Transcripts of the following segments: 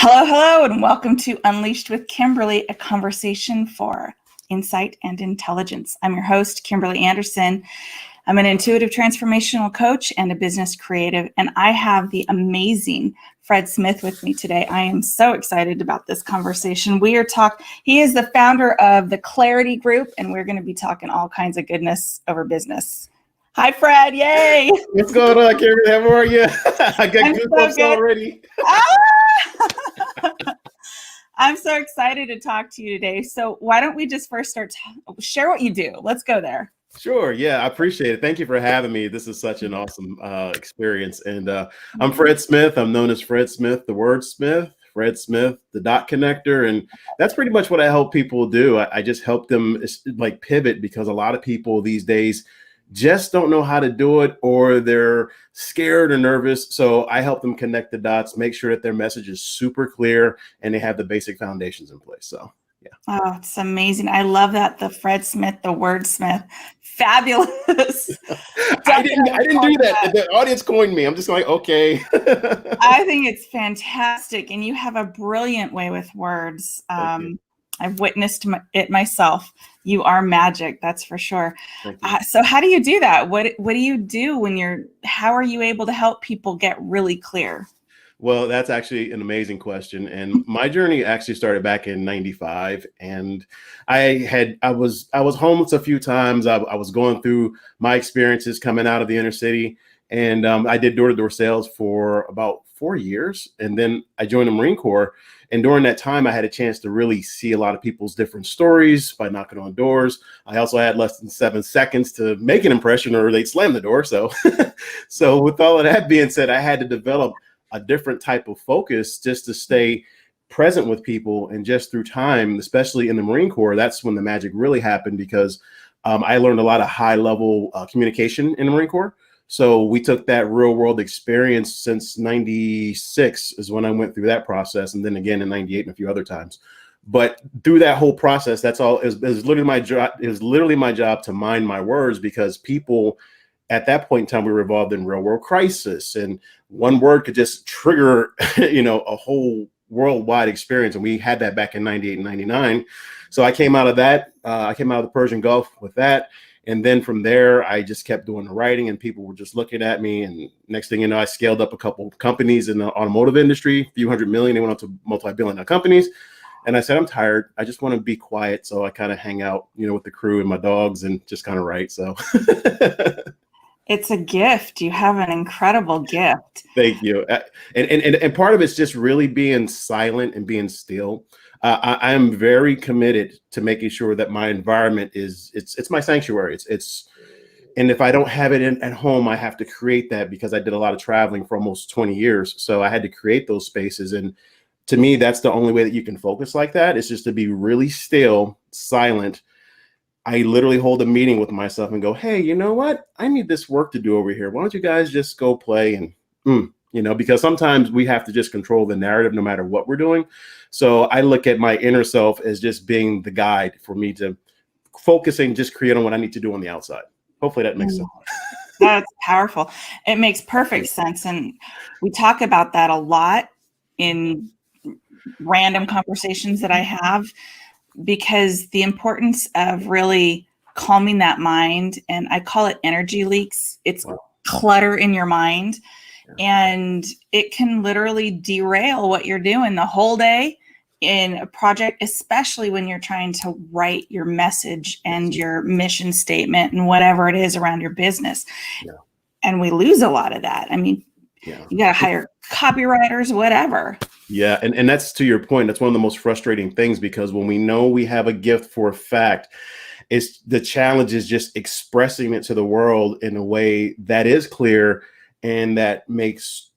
Hello, hello, and welcome to Unleashed with Kimberly, a conversation for insight and intelligence. I'm your host, Kimberly Anderson. I'm an intuitive transformational coach and a business creative, and I have the amazing Fred Smith with me today. I am so excited about this conversation. He is the founder of the Clarity Group, and we're going to be talking all kinds of goodness over business. Hi, Fred. Yay. What's going on, Kimberly? How are you? I got goosebumps already. I'm so excited to talk to you today. So why don't we just first share what you do? Let's go there. Sure. Yeah, I appreciate it. Thank you for having me. This is such an awesome experience. And I'm Fred Smith. I'm known as Fred Smith, the wordsmith, Fred Smith, the dot connector. And that's pretty much what I help people do. I just help them like pivot, because a lot of people these days just don't know how to do it, or they're scared or nervous. So I help them connect the dots, make sure that their message is super clear and they have the basic foundations in place. So yeah. Oh, it's amazing. I love that. The Fred Smith, the wordsmith. Fabulous. I didn't do that. The audience coined me. I'm just like, okay. I think it's fantastic. And you have a brilliant way with words. I've witnessed it myself. You are magic, that's for sure. So how do you do that? What do you do how are you able to help people get really clear? Well, that's actually an amazing question. And my journey actually started back in '95. And I was homeless a few times. I was going through my experiences coming out of the inner city. And I did door-to-door sales for about 4 years. And then I joined the Marine Corps. And during that time, I had a chance to really see a lot of people's different stories by knocking on doors. I also had less than 7 seconds to make an impression, or they'd slam the door. So, so with all of that being said, I had to develop a different type of focus just to stay present with people. And just through time, especially in the Marine Corps, that's when the magic really happened, because I learned a lot of high-level communication in the Marine Corps. So we took that real world experience since '96 is when I went through that process. And then again in '98 and a few other times. But through that whole process, that's all is literally my job. It was literally my job to mind my words, because people at that point in time, we were involved in real world crisis, and one word could just trigger, a whole worldwide experience. And we had that back in '98 and '99. So I came out of that. I came out of the Persian Gulf with that. And then from there, I just kept doing the writing, and people were just looking at me. And next thing you know, I scaled up a couple companies in the automotive industry, a few $100 million. They went on to multi-billion-dollar companies. And I said, I'm tired. I just want to be quiet. So I kind of hang out, with the crew and my dogs and just kind of write. So it's a gift. You have an incredible gift. Thank you. And part of it's just really being silent and being still. I am very committed to making sure that my environment it's my sanctuary. And if I don't have it at home, I have to create that, because I did a lot of traveling for almost 20 years. So I had to create those spaces. And to me, that's the only way that you can focus like that, is just to be really still, silent. I literally hold a meeting with myself and go, hey, you know what? I need this work to do over here. Why don't you guys just go play? And because sometimes we have to just control the narrative no matter what we're doing. So I look at my inner self as just being the guide for me to focus and just create on what I need to do on the outside. Hopefully that makes sense. That's powerful. It makes perfect sense. And we talk about that a lot in random conversations that I have, because the importance of really calming that mind, and I call it energy leaks. It's clutter in your mind. And it can literally derail what you're doing the whole day in a project, especially when you're trying to write your message and your mission statement and whatever it is around your business. Yeah. And we lose a lot of that. I mean, you got to hire copywriters, whatever. Yeah. And that's, to your point, that's one of the most frustrating things, because when we know we have a gift for a fact, it's the challenge is just expressing it to the world in a way that is clear and that makes,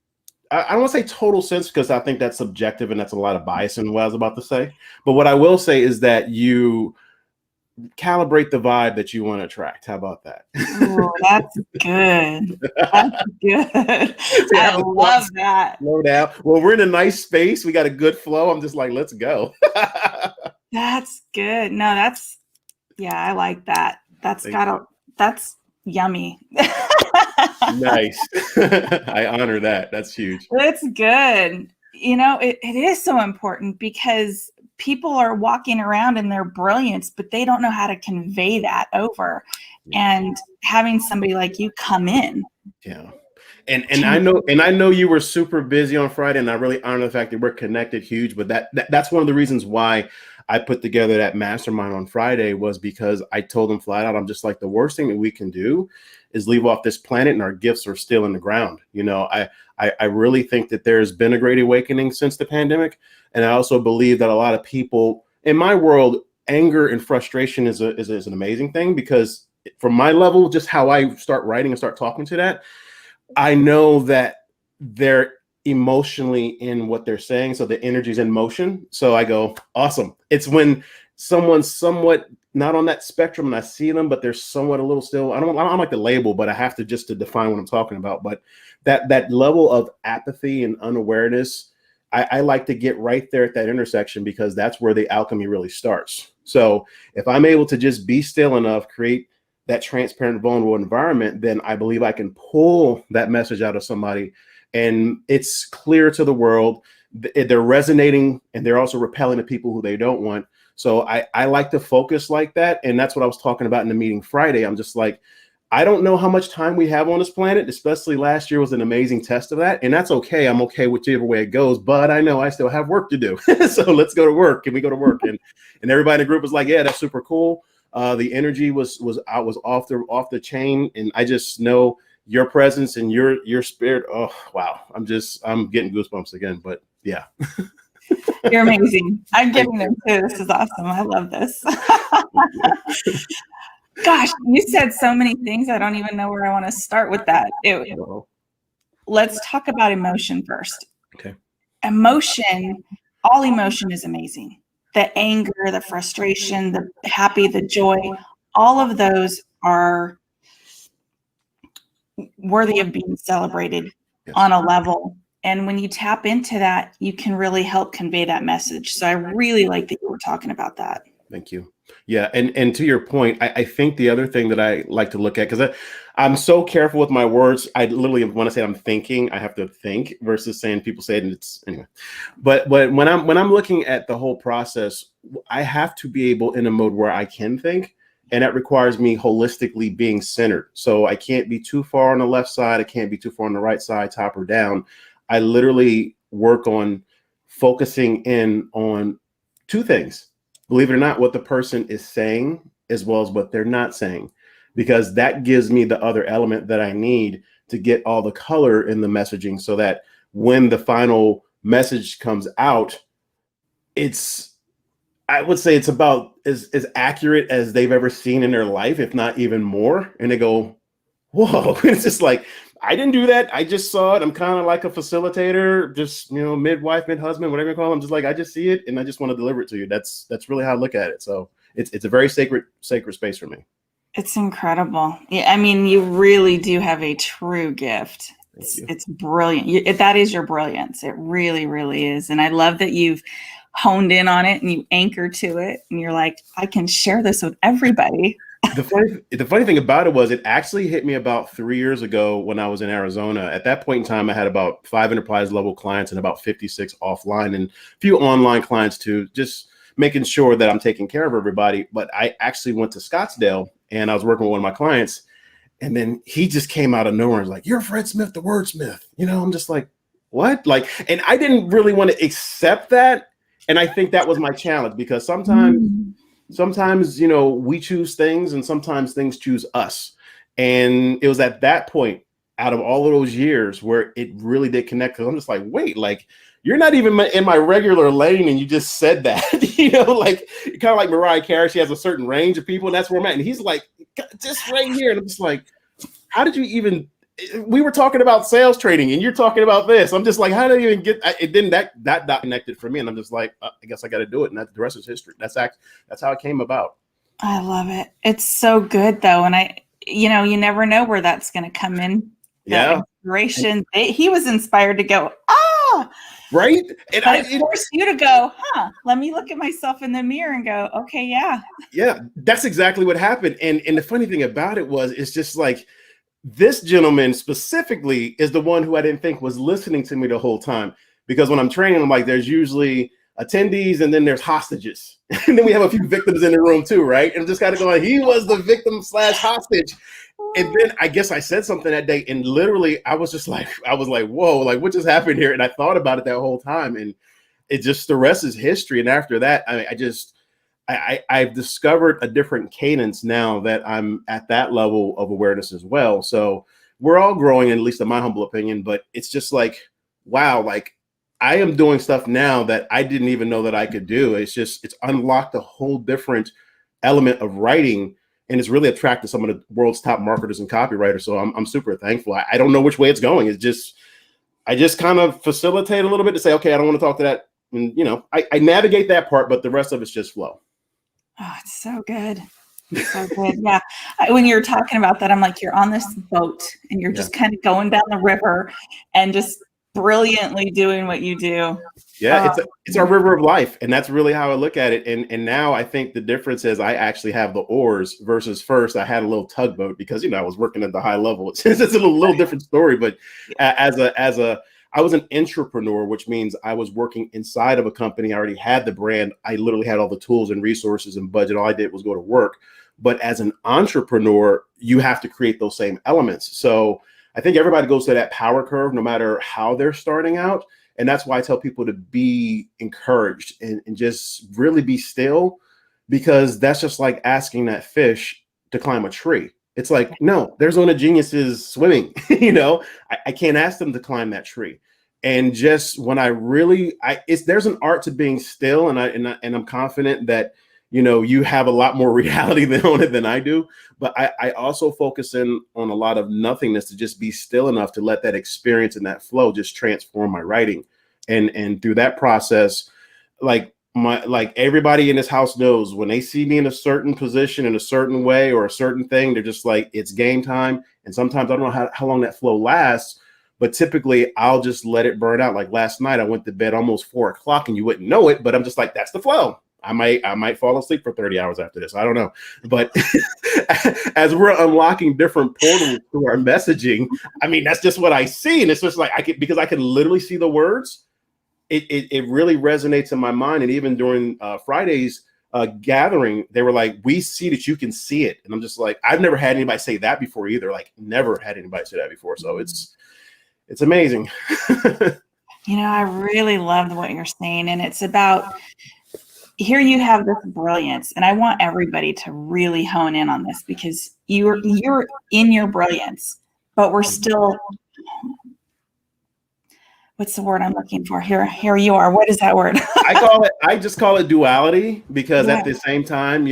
I don't want to say total sense, because I think that's subjective and that's a lot of bias in what I was about to say. But what I will say is that you calibrate the vibe that you want to attract. How about that? Oh, that's good. That's good. I love that. Slow down. Well, we're in a nice space. We got a good flow. I'm just like, let's go. That's good. No, I like that. That's yummy. Nice. I honor that. That's huge. That's good. it is so important because people are walking around in their brilliance, but they don't know how to convey that over. And having somebody like you come in. Yeah. And I know you were super busy on Friday, and I really honor the fact that we're connected huge, but that's one of the reasons why I put together that mastermind on Friday, was because I told them flat out, I'm just like, the worst thing that we can do is leave off this planet and our gifts are still in the ground. I really think that there's been a great awakening since the pandemic. And I also believe that a lot of people in my world, anger and frustration is an amazing thing, because from my level, just how I start writing and start talking to that, I know that they're emotionally in what they're saying. So the energy's in motion. So I go, awesome. It's when someone's somewhat not on that spectrum and I see them, but they're somewhat a little still, I don't like the label, but I have to just to define what I'm talking about. But that level of apathy and unawareness, I like to get right there at that intersection, because that's where the alchemy really starts. So if I'm able to just be still enough, create that transparent, vulnerable environment, then I believe I can pull that message out of somebody, and it's clear to the world. They're resonating, and they're also repelling the people who they don't want. So I like to focus like that. And that's what I was talking about in the meeting Friday. I'm just like, I don't know how much time we have on this planet, especially last year was an amazing test of that. And that's okay. I'm okay whichever way it goes, but I know I still have work to do. So let's go to work. Can we go to work? And everybody in the group was like, yeah, that's super cool. The energy was off the chain. And I just know your presence and your spirit. Oh, wow. I'm getting goosebumps again, but yeah. You're amazing. I'm getting them too. This is awesome. I love this. Gosh, you said so many things. I don't even know where I want to start with that. Let's talk about emotion first. Okay. Emotion, all emotion is amazing. The anger, the frustration, the happy, the joy, all of those are worthy of being celebrated on a level. And when you tap into that, you can really help convey that message. So I really like that you were talking about that. Thank you. Yeah. And to your point, I think the other thing that I like to look at, because I'm so careful with my words. I literally, when I say I'm thinking, I have to think versus saying people say it and it's anyway. But when I'm looking at the whole process, I have to be able in a mode where I can think. And that requires me holistically being centered. So I can't be too far on the left side. I can't be too far on the right side, top or down. I literally work on focusing in on two things. Believe it or not, what the person is saying as well as what they're not saying, because that gives me the other element that I need to get all the color in the messaging, so that when the final message comes out, I would say it's about as accurate as they've ever seen in their life, if not even more. And they go, whoa, it's just like, I didn't do that. I just saw it. I'm kind of like a facilitator, just, midwife, mid-husband, whatever you call it. I'm just like, I just see it and I just want to deliver it to you. That's really how I look at it. So it's a very sacred space for me. It's incredible. Yeah, I mean, you really do have a true gift. It's brilliant. That is your brilliance. It really, really is. And I love that you've honed in on it and you anchor to it. And you're like, I can share this with everybody. The funny thing about it was it actually hit me about 3 years ago when I was in Arizona. At that point in time, I had about 5 enterprise level clients and about 56 offline and a few online clients too, just making sure that I'm taking care of everybody. But I actually went to Scottsdale and I was working with one of my clients, and then he just came out of nowhere and was like, "You're Fred Smith, the wordsmith." I'm just like, what? And I didn't really want to accept that. And I think that was my challenge, because sometimes, we choose things and sometimes things choose us. And it was at that point out of all of those years where it really did connect. Cause I'm just like, wait, you're not even in my regular lane. And you just said that, kind of like Mariah Carey, she has a certain range of people and that's where I'm at. And he's like, just right here. And I'm just like, how did you even, we were talking about sales training and you're talking about this. I'm just like, how did I even get it? Then that connected for me. And I'm just like, I guess I got to do it. And the rest is history. That's how it came about. I love it. It's so good though. And you never know where that's going to come in. Yeah. Inspiration. He was inspired to go, right. And it forced you to go, let me look at myself in the mirror and go, okay, yeah. Yeah, that's exactly what happened. And the funny thing about it was, it's just like, this gentleman specifically is the one who I didn't think was listening to me the whole time. because when I'm training, I'm like, there's usually attendees and then there's hostages. And then we have a few victims in the room too, right? And I'm just kind of going, he was the victim / hostage. And then I guess I said something that day, and literally I was like, whoa, like what just happened here? And I thought about it that whole time, and it just, the rest is history. And after that, I've discovered a different cadence now that I'm at that level of awareness as well. So we're all growing, at least in my humble opinion, but it's just like, wow, like I am doing stuff now that I didn't even know that I could do. It's unlocked a whole different element of writing, and it's really attracted some of the world's top marketers and copywriters. So I'm super thankful. I don't know which way it's going. I just kind of facilitate a little bit to say, okay, I don't want to talk to that. And, I navigate that part, but the rest of it's just flow. Oh, it's so good. So good. Yeah. When you're talking about that, I'm like, you're on this boat and you're just kind of going down the river and just brilliantly doing what you do. Yeah, it's our river of life. And that's really how I look at it. And now I think the difference is I actually have the oars versus first I had a little tugboat because, I was working at the high level. It's a little different story, but I was an entrepreneur, which means I was working inside of a company. I already had the brand. I literally had all the tools and resources and budget. All I did was go to work. But as an entrepreneur, you have to create those same elements. So I think everybody goes to that power curve, no matter how they're starting out. And that's why I tell people to be encouraged and just really be still, because that's just like asking that fish to climb a tree. It's like, no, there's no geniuses swimming, I can't ask them to climb that tree. And just when there's an art to being still. And I'm confident that, you have a lot more reality on it than I do. But I also focus in on a lot of nothingness to just be still enough to let that experience and that flow just transform my writing. And through that process, like everybody in this house knows when they see me in a certain position in a certain way or a certain thing, they're just like, it's game time. And sometimes I don't know how long that flow lasts, but typically I'll just let it burn out. Like last night, I went to bed almost 4 o'clock and you wouldn't know it, but I'm just like, that's the flow. I might fall asleep for 30 hours after this. I don't know. But as we're unlocking different portals to our messaging, that's just what I see. And it's just like, because I can literally see the words. It really resonates in my mind. And even during Friday's gathering, they were like, we see that you can see it. And I'm just like, I've never had anybody say that before either. Like never had anybody say that before. So it's amazing. I really loved what you're saying. And it's about, here you have this brilliance. And I want everybody to really hone in on this, because you're in your brilliance, but we're still, what's the word I'm looking for? Here you are. What is that word? I just call it duality, because at the same time,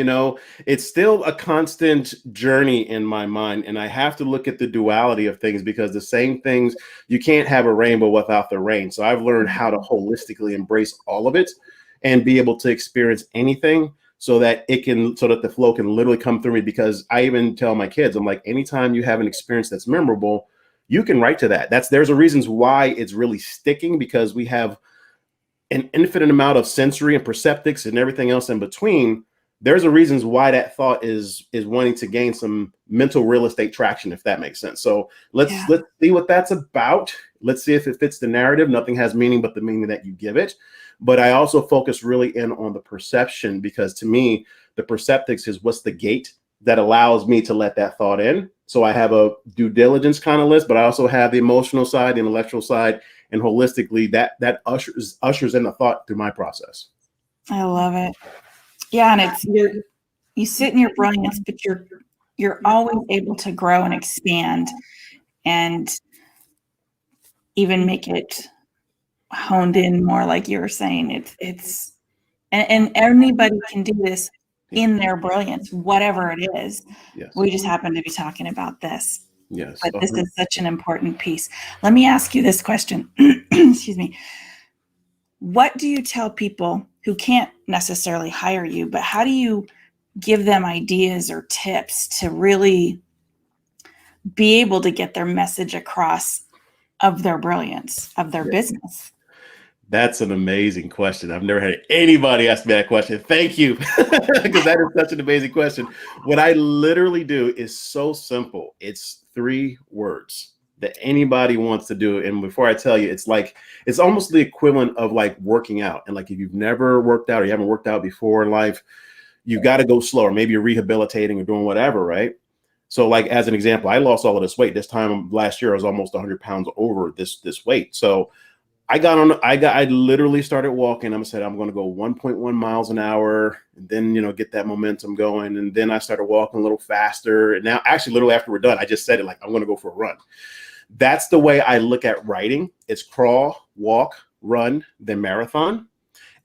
it's still a constant journey in my mind. And I have to look at the duality of things, because the same things, you can't have a rainbow without the rain. So I've learned how to holistically embrace all of it and be able to experience anything so that the flow can literally come through me. Because I even tell my kids, I'm like, anytime you have an experience that's memorable, you can write to that. There's a reasons why it's really sticking, because we have an infinite amount of sensory and perceptics and everything else in between. There's a reasons why that thought is wanting to gain some mental real estate traction, if that makes sense. So let's see what that's about. Let's see if it fits the narrative. Nothing has meaning but the meaning that you give it. But I also focus really in on the perception, because to me, the perceptics is what's the gate that allows me to let that thought in. So I have a due diligence kind of list, but I also have the emotional side, the intellectual side, and holistically that ushers in the thought through my process. I love it. Yeah. And it's, you sit in your brilliance, but you're always able to grow and expand and even make it honed in more, like you were saying. And anybody can do this in their brilliance, whatever it is. Yes. We just happen to be talking about this. Yes. But this is such an important piece. Let me ask you this question. Excuse me. What do you tell people who can't necessarily hire you, but how do you give them ideas or tips to really be able to get their message across of their brilliance, of their business? That's an amazing question. I've never had anybody ask me that question. Thank you, because that is such an amazing question. What I literally do is so simple. It's 3 words. that anybody wants to do. And before I tell you, it's almost the equivalent of like working out. And like, if you've never worked out or you haven't worked out before in life, you got to go slower. Maybe you're rehabilitating or doing whatever, right? So like, as an example, I lost all of this weight. This time last year, I was almost 100 pounds over this weight. So I literally started walking. I said, I'm going to go 1.1 miles an hour and then, get that momentum going. And then I started walking a little faster. And now actually literally after we're done, I just said it like, I'm going to go for a run. That's the way I look at writing. It's crawl, walk, run, then marathon.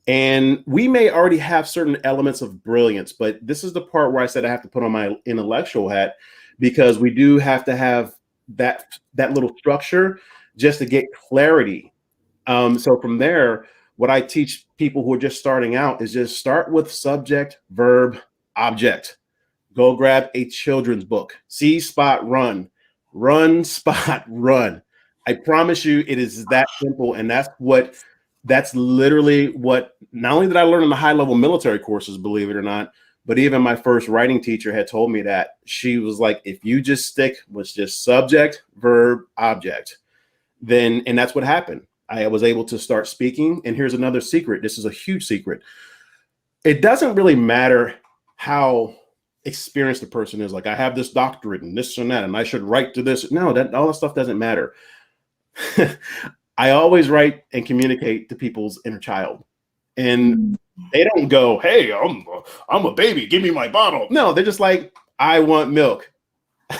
And we may already have certain elements of brilliance, but this is the part where I said I have to put on my intellectual hat, because we do have to have that little structure just to get clarity. So from there, what I teach people who are just starting out is just start with subject, verb, object. Go grab a children's book. See, spot, run. Run, spot, run. I promise you it is that simple. And that's literally what, not only did I learn in the high level military courses, believe it or not, but even my first writing teacher had told me that. She was like, if you just stick with just subject, verb, object, then, and that's what happened. I was able to start speaking. And here's another secret. This is a huge secret. It doesn't really matter how experienced the person is. Like, I have this doctorate and this and that, and I should write to this. No, all that stuff doesn't matter. I always write and communicate to people's inner child. And they don't go, hey, I'm a baby, give me my bottle. No, they're just like, I want milk.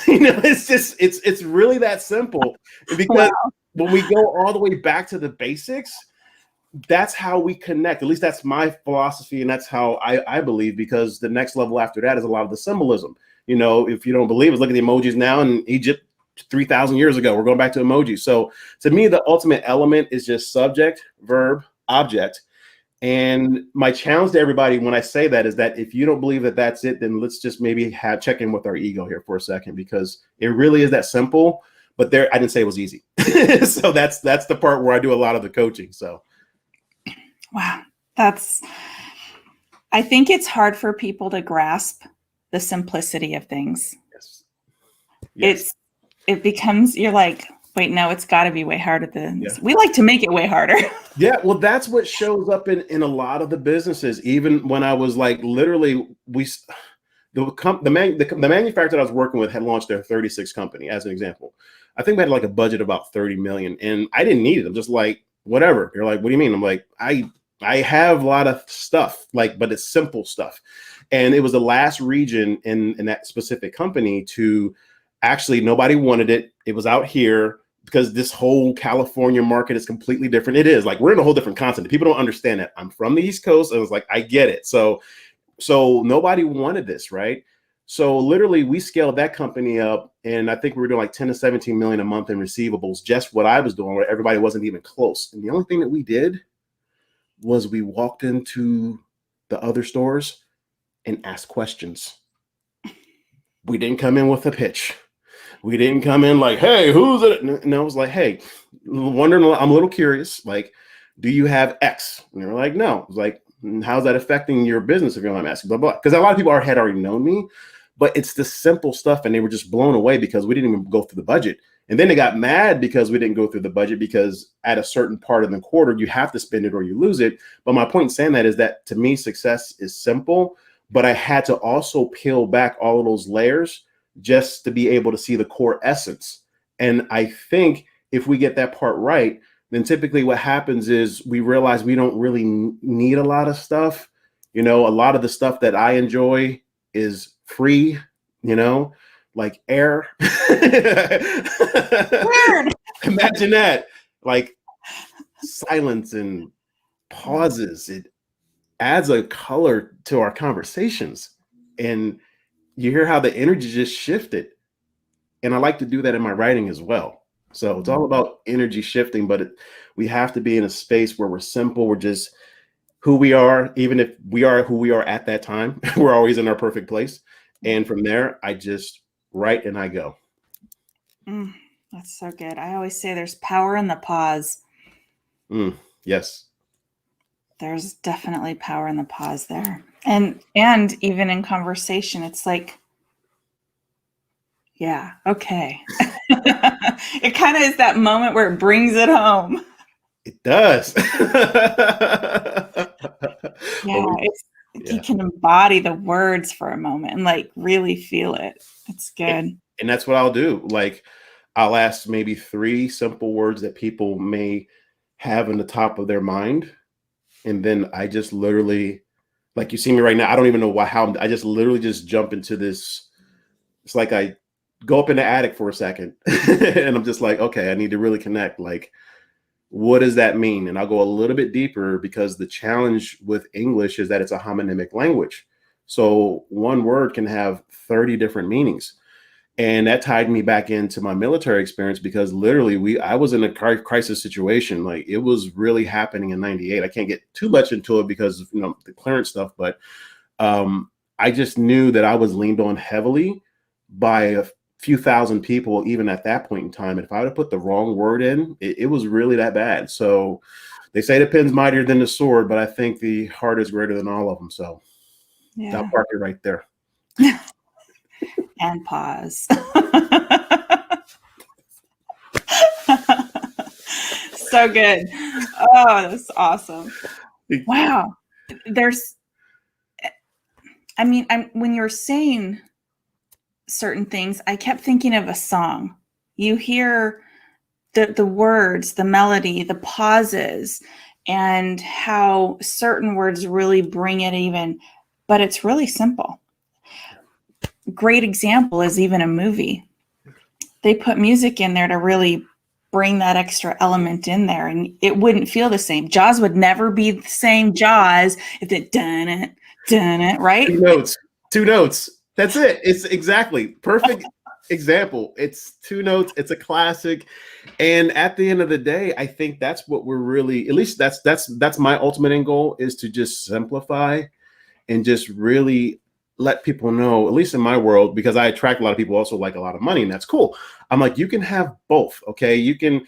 It's really that simple. Because wow. When we go all the way back to the basics, that's how we connect. At least that's my philosophy, and that's how I believe, because the next level after that is a lot of the symbolism. If you don't believe us, look at the emojis now in Egypt 3,000 years ago. We're going back to emojis. So to me, the ultimate element is just subject, verb, object. And my challenge to everybody when I say that is that if you don't believe that that's it, then let's just maybe check in with our ego here for a second, because it really is that simple. But I didn't say it was easy. So that's the part where I do a lot of the coaching. So, wow, I think it's hard for people to grasp the simplicity of things. Yes. It becomes, you're like, wait, no, it's got to be way harder than this. We like to make it way harder. Yeah, well, that's what shows up in a lot of the businesses. Even when I was like, literally, the manufacturer I was working with had launched their 36 company, as an example. I think we had like a budget of about 30 million, and I didn't need it. I'm just like, whatever. They're like, what do you mean? I'm like, I have a lot of stuff, like, but it's simple stuff. And it was the last region in that specific company to actually, nobody wanted it. It was out here, because this whole California market is completely different. It is like, we're in a whole different continent. People don't understand that. I'm from the East Coast. And it was like, I get it. So nobody wanted this, right? So literally we scaled that company up, and I think we were doing like 10 to 17 million a month in receivables, just what I was doing, where everybody wasn't even close. And the only thing that we did was we walked into the other stores and asked questions. We didn't come in with a pitch. We didn't come in like, hey, who's it? And I was like, hey, wondering, I'm a little curious, like, do you have X? And they were like, no. I was like, how's that affecting your business, if you know what I'm asking? Blah, blah. Because a lot of people had already known me, but it's the simple stuff, and they were just blown away because we didn't even go through the budget. And then they got mad because we didn't go through the budget, because at a certain part of the quarter, you have to spend it or you lose it. But my point in saying that is that, to me, success is simple, but I had to also peel back all of those layers just to be able to see the core essence. And I think if we get that part right, then typically what happens is we realize we don't really need a lot of stuff. A lot of the stuff that I enjoy is free, like air. Imagine that, like silence and pauses. It adds a color to our conversations. And you hear how the energy just shifted. And I like to do that in my writing as well. So it's all about energy shifting, but we have to be in a space where we're simple. We're just who we are. Even if we are who we are at that time, we're always in our perfect place. And from there, I just write and I go. That's so good. I always say there's power in the pause. Yes. There's definitely power in the pause there. And even in conversation, it's like, Yeah. Okay. It kind of is that moment where it brings it home. It does. Yeah. Oh, It's you yeah. can embody the words for a moment and like really feel it. It's A- good. And that's what I'll do. Like, I'll ask maybe three simple words that people may have in the top of their mind. And then I just literally, like you see me right now, I don't even know why, how I just literally just jump into this. It's like I go up in the attic for a second and I'm just like, okay, I need to really connect. Like, what does that mean? And I'll go a little bit deeper because the challenge with English is that it's a homonymic language. So one word can have 30 different meanings. And that tied me back into my military experience because literally I was in a crisis situation. Like, it was really happening in 98. I can't get too much into it because of, the clearance stuff, but I just knew that I was leaned on heavily by a few thousand people, even at that point in time. And if I would have put the wrong word in, it was really that bad. So they say the pen's mightier than the sword, but I think the heart is greater than all of them. So I'll Yeah. park it right there. And pause. So good. Oh, that's awesome. Wow. There's, I mean, when you're saying certain things, I kept thinking of a song. You hear the words, the melody, the pauses, and how certain words really bring it even, but it's really simple. Great example is even a movie. They put music in there to really bring that extra element in there, and it wouldn't feel the same. Jaws would never be the same Jaws if it done it, right? Two notes. Two notes. That's it. It's exactly perfect example. It's two notes. It's a classic. And at the end of the day, I think that's what we're really, at least that's my ultimate end goal, is to just simplify and just really let people know, at least in my world, because I attract a lot of people also like a lot of money, and that's cool. I'm like, you can have both. Okay. You can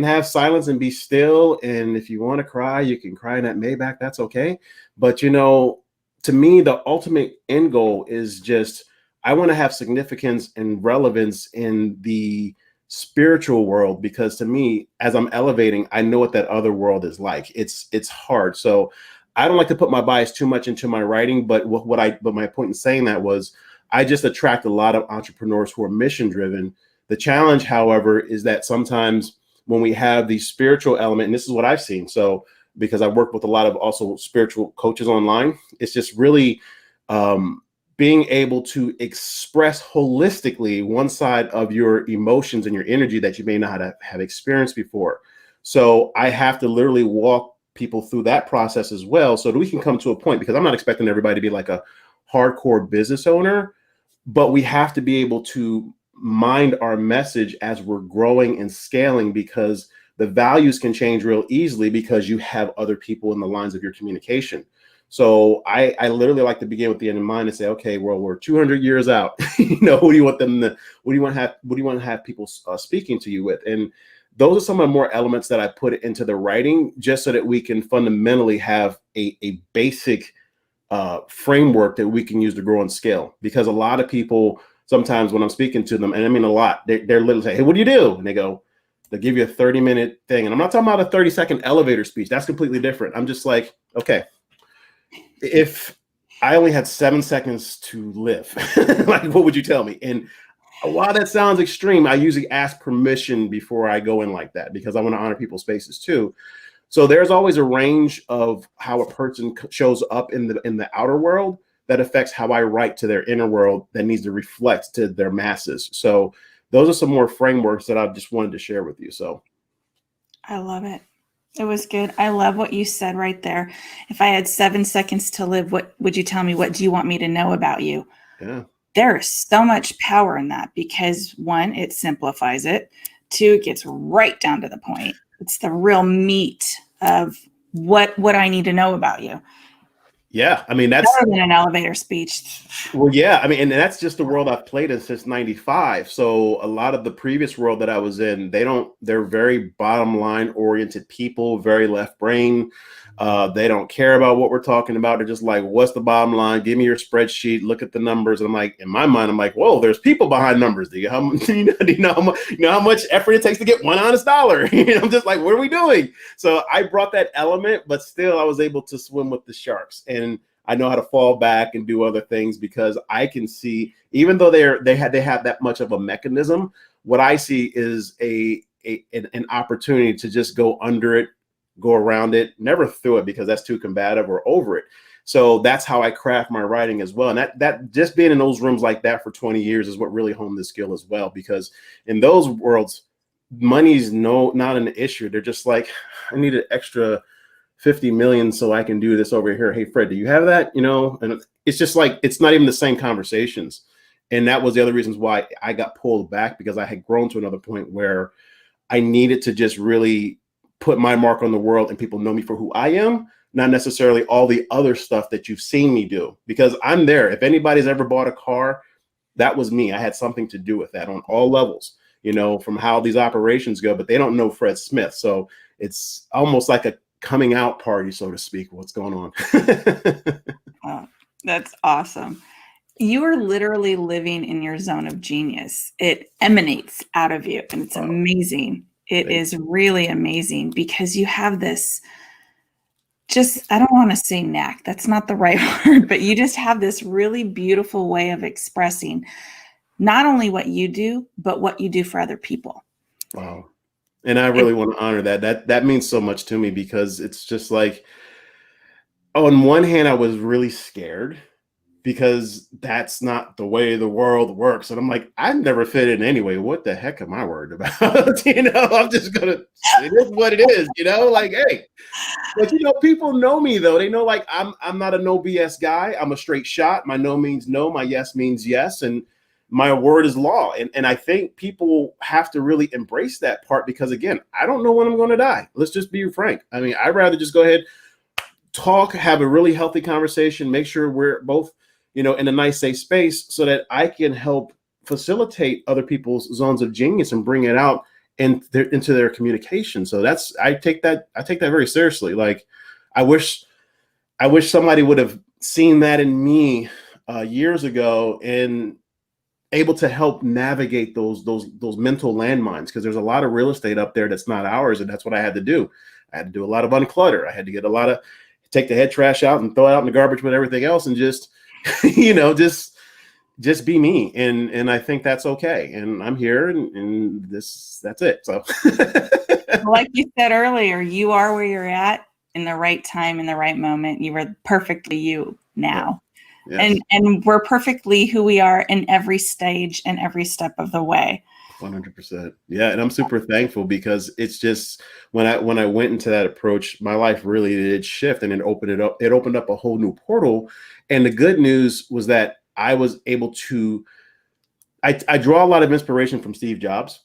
have silence and be still. And if you want to cry, you can cry in that Maybach. That's okay. But to me, the ultimate end goal is just, I want to have significance and relevance in the spiritual world, because to me, as I'm elevating, I know what that other world is like. It's hard. So I don't like to put my bias too much into my writing, but but my point in saying that was, I just attract a lot of entrepreneurs who are mission driven. The challenge, however, is that sometimes when we have the spiritual element, and this is what I've seen, so because I work with a lot of also spiritual coaches online, it's just really being able to express holistically one side of your emotions and your energy that you may not have experienced before. So I have to literally walk people through that process as well, so that we can come to a point, because I'm not expecting everybody to be like a hardcore business owner, but we have to be able to mind our message as we're growing and scaling, because the values can change real easily because you have other people in the lines of your communication. So I literally like to begin with the end in mind and say, okay, well, we're 200 years out. Who do you want them to, what do you want to have people speaking to you with? And those are some of the more elements that I put into the writing, just so that we can fundamentally have a basic framework that we can use to grow and scale. Because a lot of people, sometimes when I'm speaking to them, and I mean a lot, they're literally saying, hey, what do you do? And they'll give you a 30-minute thing. And I'm not talking about a 30-second elevator speech. That's completely different. I'm just like, okay, if I only had 7 seconds to live, like, what would you tell me? And while that sounds extreme, I usually ask permission before I go in like that, because I want to honor people's spaces too. So there's always a range of how a person shows up in the outer world that affects how I write to their inner world, that needs to reflect to their masses. So those are some more frameworks that I just wanted to share with you. So I love it. It was good. I love what you said right there. If I had 7 seconds to live, what would you tell me? What do you want me to know about you? yeah, There is so much power in that, because one, it simplifies it. Two, it gets right down to the point. It's the real meat of what I need to know about you. Yeah, I mean that's Better than an elevator speech. well, yeah, I mean, and that's just the world I've played in since '95. So a lot of the previous world that I was in, they're very bottom line oriented people, very left brain. They don't care about what we're talking about. They're just like, what's the bottom line? Give me your spreadsheet, look at the numbers. And I'm like, in my mind, I'm like, whoa, there's people behind numbers. Do you, how, do you know how much effort it takes to get one honest dollar? I'm just like, what are we doing? So I brought that element, but still I was able to swim with the sharks. And I know how to fall back and do other things because I can see, even though they have that much of a mechanism, what I see is an opportunity to just go under it, go around it, never through it because that's too combative, or over it. So that's how I craft my writing as well. And that just being in those rooms like that for 20 years is what really honed the skill as well. Because in those worlds, money's not an issue. They're just like, I need an extra 50 million so I can do this over here. Hey, Fred, do you have that? And it's just like, it's not even the same conversations. And that was the other reasons why I got pulled back, because I had grown to another point where I needed to just really put my mark on the world and people know me for who I am, not necessarily all the other stuff that you've seen me do, because I'm there. If anybody's ever bought a car, that was me. I had something to do with that on all levels, from how these operations go, but they don't know Fred Smith. So it's almost like a coming out party, so to speak, what's going on. Oh, that's awesome. You are literally living in your zone of genius. It emanates out of you, and it's amazing. It is really amazing because you have this I don't want to say knack. That's not the right word, but you just have this really beautiful way of expressing not only what you do, but what you do for other people. Wow. And I really want to honor that. That means so much to me, because it's just like, on one hand, I was really scared because that's not the way the world works. And I'm like, I've never fit in anyway. What the heck am I worried about? I'm just it is what it is, like, hey, but people know me though. They know, like, I'm not a no BS guy. I'm a straight shot. My no means no, my yes means yes. And my word is law. And I think people have to really embrace that part, because again, I don't know when I'm going to die. Let's just be frank. I mean, I'd rather just go ahead, talk, have a really healthy conversation, make sure we're both, in a nice, safe space, so that I can help facilitate other people's zones of genius and bring it out into their communication. So I take that very seriously. Like, I wish somebody would have seen that in me years ago, and able to help navigate those mental landmines, because there's a lot of real estate up there that's not ours, and that's what I had to do. I had to do a lot of unclutter. I had to get take the head trash out and throw it out in the garbage with everything else, and just just be me. And I think that's okay. And I'm here, and that's it. So like you said earlier, you are where you're at in the right time, in the right moment. You are perfectly you now. Yes. And we're perfectly who we are in every stage and every step of the way. 100%. Yeah. And I'm super thankful, because it's just, when I went into that approach, my life really did shift, and it opened up a whole new portal. And the good news was that I was able to, I draw a lot of inspiration from Steve Jobs.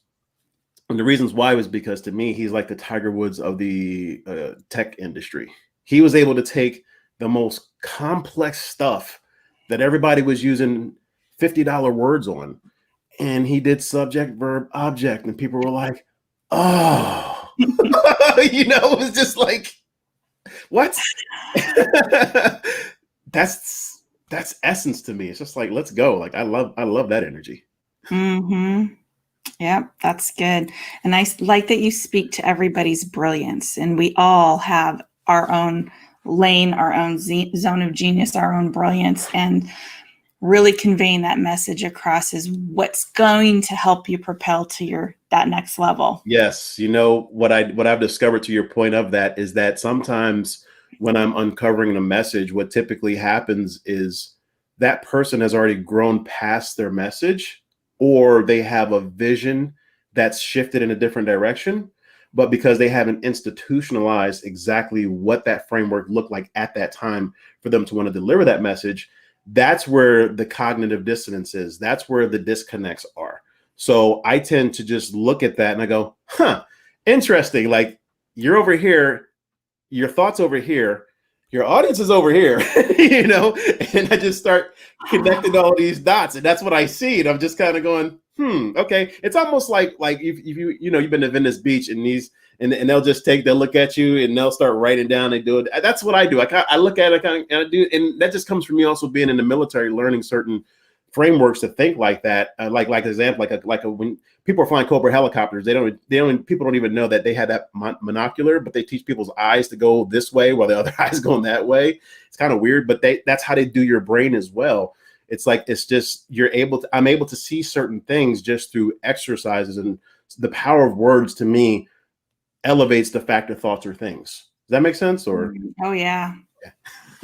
And the reasons why was because, to me, he's like the Tiger Woods of the tech industry. He was able to take the most complex stuff that everybody was using $50 words on, and he did subject, verb, object, and people were like, oh, it was just like, what? That's essence to me. It's just like, let's go. Like, I love that energy. Mm-hmm. Yeah, that's good. And I like that you speak to everybody's brilliance, and we all have our own lane, our own zone of genius, our own brilliance, and really conveying that message across is what's going to help you propel to that next level. Yes. What I've discovered, to your point of that, is that sometimes when I'm uncovering a message, what typically happens is that person has already grown past their message, or they have a vision that's shifted in a different direction. But because they haven't institutionalized exactly what that framework looked like at that time for them to want to deliver that message, that's where the cognitive dissonance is. That's where the disconnects are. So I tend to just look at that and I go, interesting. Like, you're over here, your thoughts over here, your audience is over here, you know, and I just start connecting all these dots, and that's what I see. And I'm just kind of going, okay. It's almost like if you, you know, you've been to Venice Beach and and they'll they'll look at you and they'll start writing down. They do it. That's what I do. I look at it and I do, and that just comes from me also being in the military, learning certain frameworks to think like that. Like example, when people are flying Cobra helicopters, people don't even know that they had that monocular, but they teach people's eyes to go this way while the other eye's going that way. It's kind of weird, but that's how they do your brain as well. It's like, it's just, I'm able to see certain things just through exercises, and the power of words to me elevates the fact of thoughts or things. Does that make sense? Or oh yeah.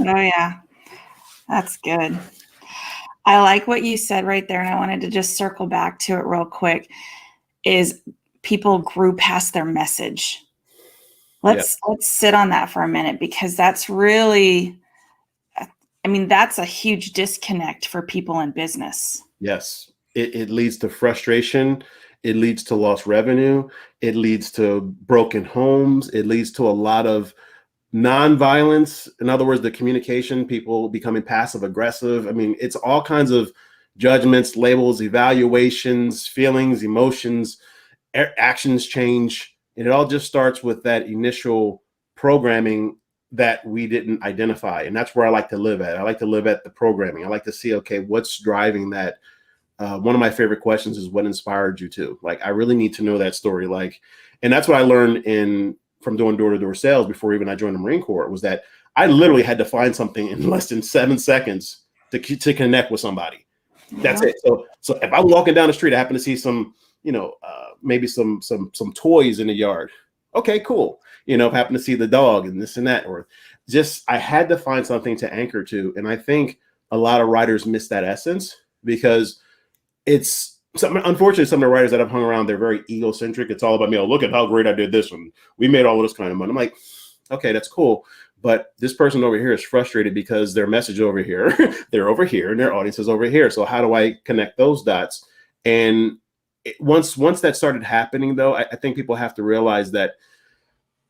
Oh yeah, that's good. I like what you said right there, and I wanted to just circle back to it real quick, is people grew past their message. Let's sit on that for a minute, because that's really, I mean, that's a huge disconnect for people in business. Yes, it leads to frustration. It leads to lost revenue. It leads to broken homes. It leads to a lot of non-violence. In other words, the communication, people becoming passive aggressive. I mean, it's all kinds of judgments, labels, evaluations, feelings, emotions, actions change. And it all just starts with that initial programming that we didn't identify. And that's where I like to live at. I like to live at the programming. I like to see, okay, what's driving that? One of my favorite questions is, what inspired you to? Like, I really need to know that story. Like, and that's what I learned from doing door-to-door sales before even I joined the Marine Corps, was that I literally had to find something in less than 7 seconds to connect with somebody. That's it. So if I'm walking down the street, I happen to see some, you know, maybe some toys in the yard. Okay, cool. You know, if I happen to see the dog and this and that, or just, I had to find something to anchor to. And I think a lot of writers miss that essence, because unfortunately, some of the writers that I've hung around, they're very egocentric. It's all about me. Oh, look at how great I did this one. We made all of this kind of money. I'm like, okay, that's cool. But this person over here is frustrated because their message over here, they're over here, and their audience is over here. So how do I connect those dots? And once that started happening, though, I think people have to realize that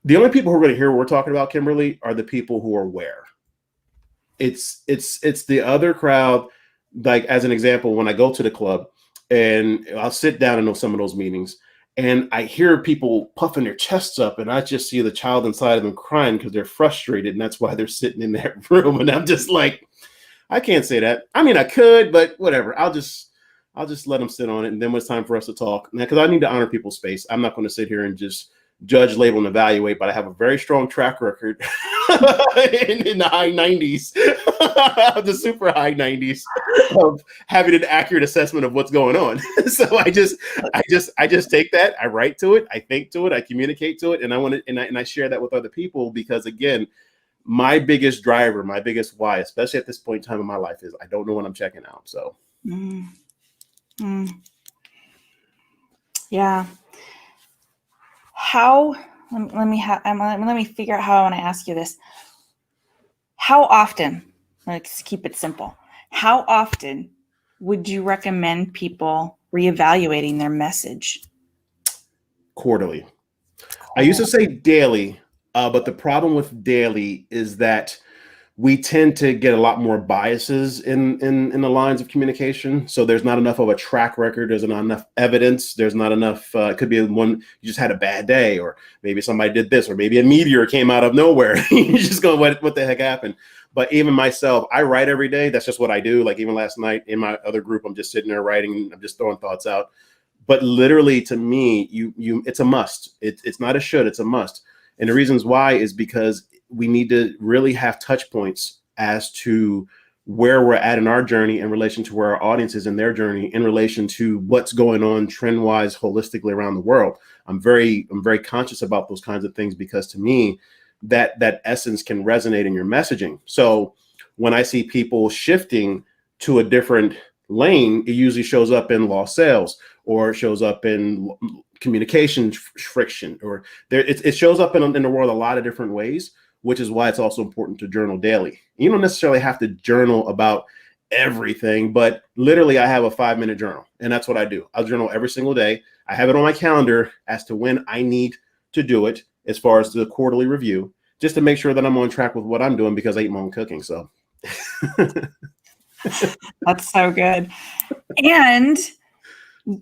the only people who are going to hear what we're talking about, Kimberly, are the people who are aware. It's the other crowd. Like, as an example, when I go to the club and I'll sit down in some of those meetings, and I hear people puffing their chests up, and I just see the child inside of them crying because they're frustrated, and that's why they're sitting in that room. And I'm just like, I can't say that. I mean, I could, but whatever. I'll just let them sit on it. And then when it's time for us to talk, because I need to honor people's space. I'm not going to sit here and just judge, label, and evaluate, but I have a very strong track record in the high 90s, the super high 90s, of having an accurate assessment of what's going on. So I just take that, I write to it, I think to it, I communicate to it, and I want to, and I share that with other people, because again, my biggest driver, my biggest why, especially at this point in time in my life, is I don't know when I'm checking out. So yeah. Let me figure out how I want to ask you this. How often, let's keep it simple, how often would you recommend people reevaluating their message? Quarterly. I used to say daily, but the problem with daily is that we tend to get a lot more biases in the lines of communication. So there's not enough of a track record. There's not enough evidence. There's not enough. It could be one, you just had a bad day, or maybe somebody did this, or maybe a meteor came out of nowhere. You just go, what the heck happened? But even myself, I write every day. That's just what I do. Like even last night in my other group, I'm just sitting there writing. I'm just throwing thoughts out. But literally, to me, it's a must. It's not a should. It's a must. And the reasons why is because we need to really have touch points as to where we're at in our journey in relation to where our audience is in their journey, in relation to what's going on trend wise, holistically around the world. I'm very conscious about those kinds of things, because to me, that essence can resonate in your messaging. So when I see people shifting to a different lane, it usually shows up in lost sales, or it shows up in communication friction, or it shows up in the world a lot of different ways, which is why it's also important to journal daily. You don't necessarily have to journal about everything, but literally I have a 5-minute journal, and that's what I do. I'll journal every single day. I have it on my calendar as to when I need to do it, as far as the quarterly review. just to make sure that I'm on track with what I'm doing because I eat my own cooking. So That's so good. And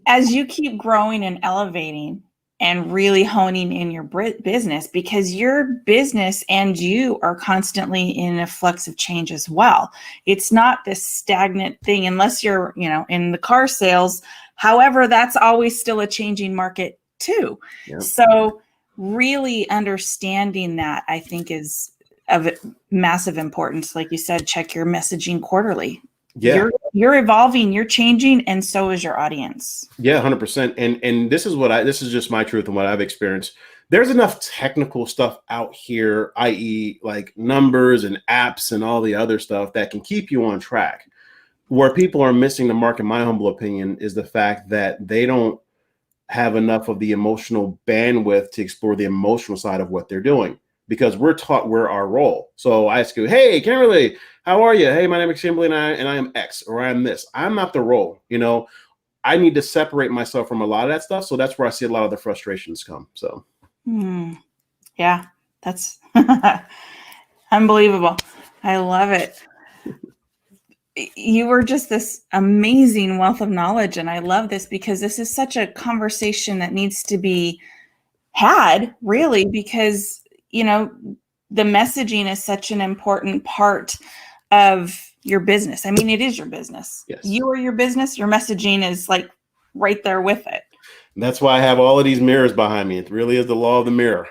as you keep growing and elevating and really honing in your business, because your business and you are constantly in a flux of change as well. It's not this stagnant thing unless you're, in the car sales. However, that's always still a changing market too. Yep. So really understanding that, I think, is of massive importance. Like you said, check your messaging quarterly. Yeah. You're evolving, you're changing, and so is your audience. Yeah, 100%. And this is just my truth and what I've experienced. There's enough technical stuff out here, i.e. like numbers and apps and all the other stuff that can keep you on track. Where people are missing the mark, in my humble opinion, is the fact that they don't have enough of the emotional bandwidth to explore the emotional side of what they're doing, because we're taught we're our role. So I ask you, hey, Kimberly, how are you? Hey, my name is Kimberly, and I am X, or I am this. I'm not the role. I need to separate myself from a lot of that stuff. So that's where I see a lot of the frustrations come. So, yeah, that's unbelievable. I love it. You were just this amazing wealth of knowledge. And I love this because this is such a conversation that needs to be had, really, because, the messaging is such an important part of your business. I mean, it is your business. Yes. You are your business. Your messaging is like right there with it. And that's why I have all of these mirrors behind me. It really is the law of the mirror.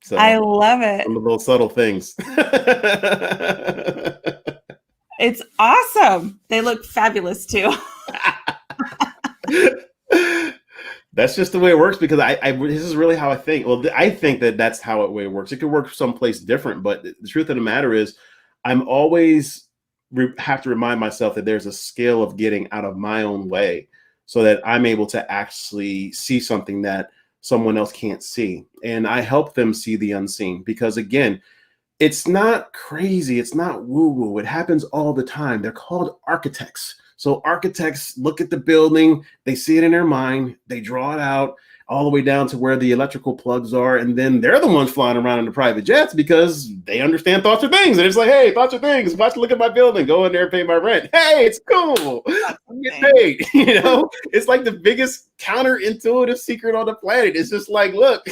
So I love it. Some of those subtle things. It's awesome. They look fabulous too. That's just the way it works, because this is really how I think. Well, I think that's how it works. It could work someplace different, but the truth of the matter is I'm always have to remind myself that there's a scale of getting out of my own way so that I'm able to actually see something that someone else can't see. And I help them see the unseen, because again, it's not crazy. It's not woo-woo. It happens all the time. They're called architects. So architects look at the building, they see it in their mind, they draw it out all the way down to where the electrical plugs are. And then they're the ones flying around in the private jets because they understand thoughts are things. And it's like, hey, thoughts are things. Watch, look at my building, go in there and pay my rent. Hey, it's cool. I'm getting paid. It's like the biggest counterintuitive secret on the planet. It's just like, look,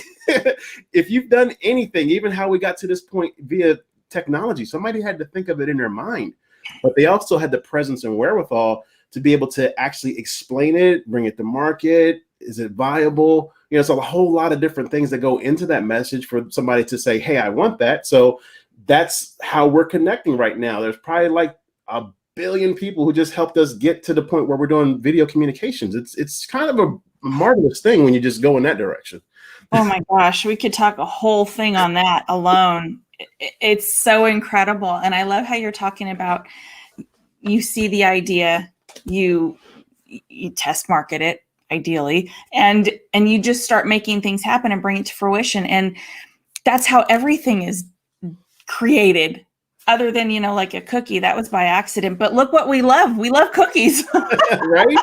if you've done anything, even how we got to this point via technology, somebody had to think of it in their mind. But they also had the presence and wherewithal to be able to actually explain it, bring it to market. Is it viable? It's a whole lot of different things that go into that message for somebody to say, hey, I want that. So that's how we're connecting right now. There's probably like 1 billion people who just helped us get to the point where we're doing video communications. It's kind of a marvelous thing when you just go in that direction. Oh my gosh, we could talk a whole thing on that alone. It's so incredible. And I love how you're talking about, you see the idea, you test market it ideally, and you just start making things happen and bring it to fruition. And that's how everything is created, other than, like a cookie that was by accident. But look what we love. We love cookies. Right?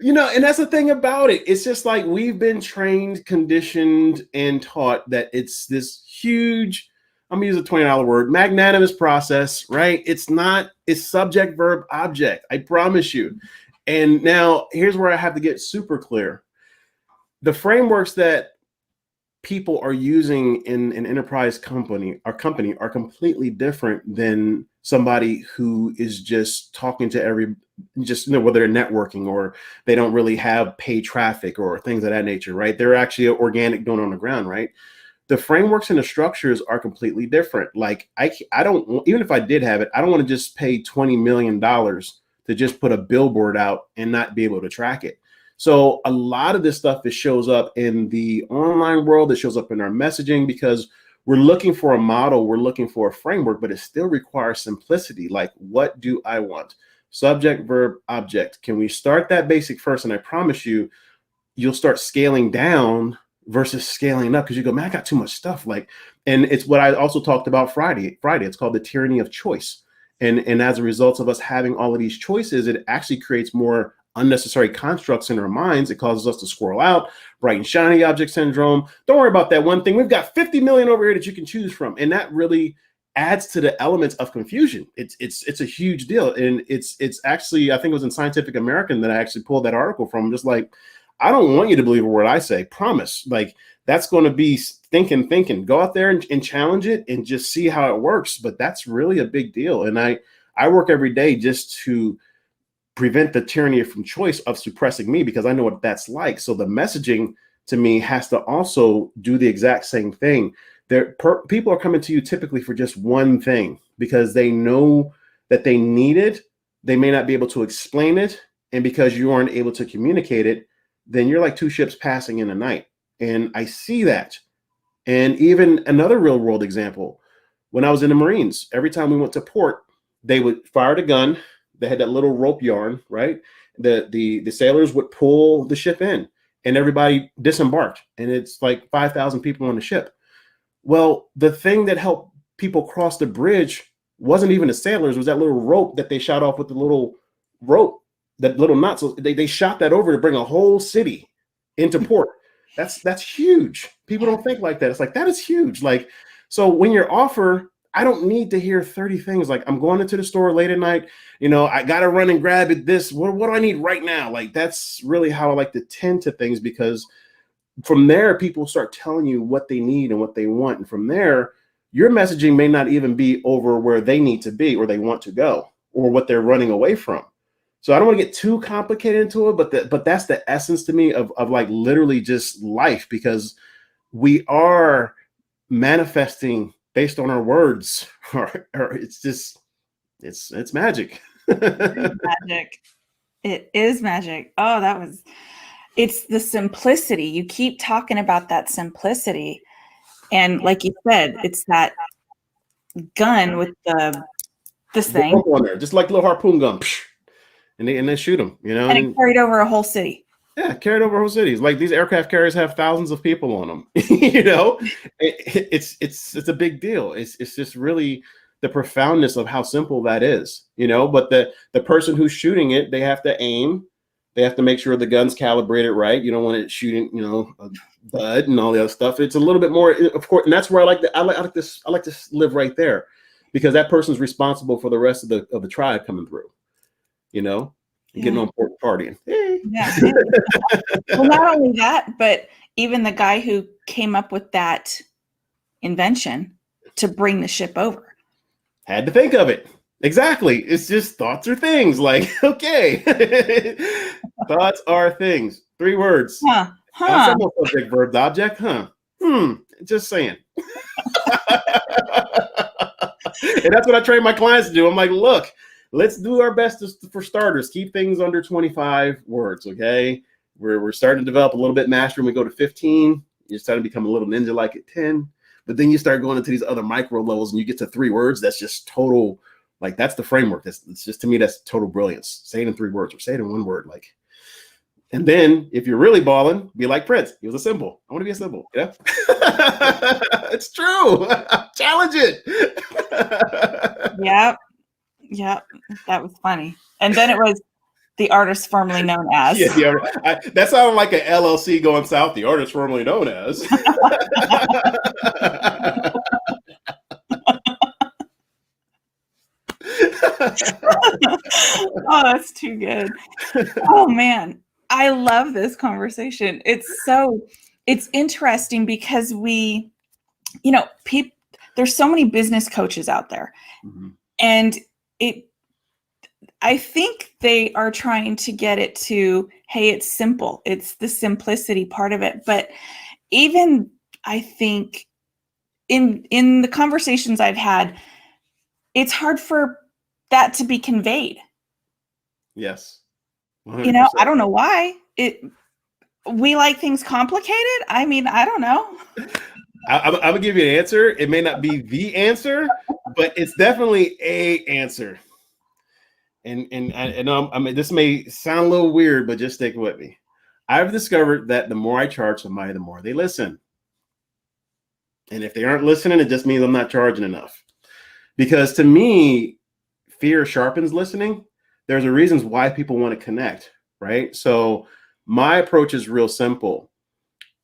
And that's the thing about it. It's just like we've been trained, conditioned, and taught that it's this huge, I'm gonna use a $20 word, magnanimous process, right? It's subject, verb, object. I promise you. And now here's where I have to get super clear. The frameworks that people are using in an enterprise company are completely different than somebody who is just talking to whether they're networking or they don't really have paid traffic or things of that nature, right? They're actually organic, doing on the ground, right? The frameworks and the structures are completely different. Like I don't, even if I did have it, I don't want to just pay $20 million to just put a billboard out and not be able to track it. So a lot of this stuff shows up in the online world. It shows up in our messaging because we're looking for a model. We're looking for a framework, but it still requires simplicity. Like, what do I want? Subject, verb, object. Can we start that basic first? And I promise you, you'll start scaling down versus scaling up, because you go, man, I got too much stuff. And it's what I also talked about Friday. It's called the tyranny of choice. And as a result of us having all of these choices, it actually creates more unnecessary constructs in our minds. It causes us to squirrel out, bright and shiny object syndrome. Don't worry about that one thing. We've got 50 million over here that you can choose from. And that really adds to the elements of confusion. It's a huge deal. And it's actually, I think it was in Scientific American that I actually pulled that article from. Just like, I don't want you to believe a word I say. Promise. Like, that's going to be thinking. Go out there and challenge it and just see how it works. But that's really a big deal. And I work every day just to prevent the tyranny from choice of suppressing me, because I know what that's like. So the messaging to me has to also do the exact same thing. People are coming to you typically for just one thing because they know that they need it. They may not be able to explain it. And because you aren't able to communicate it, then you're like two ships passing in the night. And I see that. And even another real world example, when I was in the Marines, every time we went to port, they would fire the gun. They had that little rope yarn, right? The sailors would pull the ship in and everybody disembarked. And it's like 5,000 people on the ship. Well, the thing that helped people cross the bridge wasn't even the sailors. It was that little rope that they shot off with the little rope, that little knot. So they shot that over to bring a whole city into port. That's huge. People don't think like that. It's like, that is huge. Like, so when you're offer, I don't need to hear 30 things. Like, I'm going into the store late at night. I got to run and grab it. What do I need right now? Like, that's really how I like to tend to things, because from there, people start telling you what they need and what they want. And from there, your messaging may not even be over where they need to be or they want to go or what they're running away from. So I don't want to get too complicated into it, but that's the essence to me of like literally just life, because we are manifesting based on our words, or it's just, it's magic. Magic. It is magic. Oh, it's the simplicity. You keep talking about that simplicity. And like you said, it's that gun with this thing. On there, just like a little harpoon gun. And they shoot them, And it carried over a whole city. Yeah, carried over whole cities. Like, these aircraft carriers have thousands of people on them. It's a big deal. It's just really the profoundness of how simple that is. But the person who's shooting it, they have to aim. They have to make sure the gun's calibrated right. You don't want it shooting, a bud and all the other stuff. It's a little bit more, of course, and that's where I like to live right there, because that person's responsible for the rest of the tribe coming through. Getting on board partying. Hey. Yeah. Well, not only that, but even the guy who came up with that invention to bring the ship over had to think of it. Exactly. It's just thoughts are things. Like, okay. Thoughts are things. 3 words. Ensemble subject, verbs, object. Just saying. And that's what I train my clients to do. I'm like, look, let's do our best for starters. Keep things under 25 words, okay? We're starting to develop a little bit mastery. When we go to 15, you're starting to become a little ninja like at 10. But then you start going into these other micro levels and you get to 3 words. That's just total, like, that's the framework. It's just, to me, that's total brilliance. Say it in 3 words or say it in 1 word. Like, and then if you're really balling, be like Prince. He was a symbol. I want to be a symbol. Yeah, it's true. Challenge it. Yep. That was funny. And then it was the artist formerly known as. Yeah, that sounded like an LLC going south. The artist formerly known as. Oh, that's too good. Oh man, I love this conversation. It's interesting because there's so many business coaches out there. Mm-hmm. And I think they are trying to get it to, hey, it's simple. It's the simplicity part of it. But even I think in the conversations I've had, it's hard for that to be conveyed. Yes. 100%. I don't know why. We like things complicated. I mean, I don't know. I'm gonna give you an answer. It may not be the answer, but it's definitely a answer. And I mean, this may sound a little weird, but just stick with me. I've discovered that the more I charge somebody, the more they listen. And if they aren't listening, it just means I'm not charging enough. Because to me, fear sharpens listening. There's a reasons why people want to connect. right? So my approach is real simple.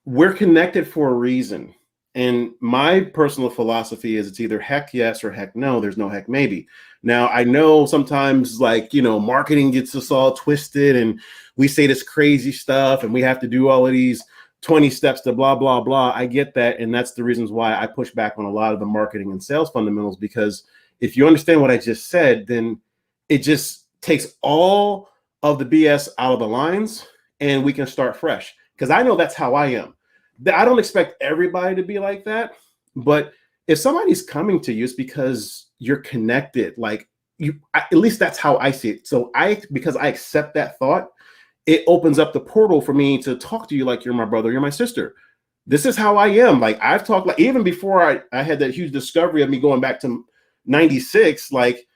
We're connected for a reason. And my personal philosophy is it's either heck yes or heck no. There's no heck maybe. Now, I know sometimes, like, marketing gets us all twisted and we say this crazy stuff and we have to do all of these 20 steps to blah, blah, blah. I get that. And that's the reasons why I push back on a lot of the marketing and sales fundamentals, because if you understand what I just said, then it just takes all of the BS out of the lines and we can start fresh. Because I know that's how I am. I don't expect everybody to be like that, but if somebody's coming to you, it's because you're connected. Like at least that's how I see it. So because I accept that thought, it opens up the portal for me to talk to you like you're my brother, you're my sister. This is how I am. Like I've talked, like even before I had that huge discovery of me going back to 96, like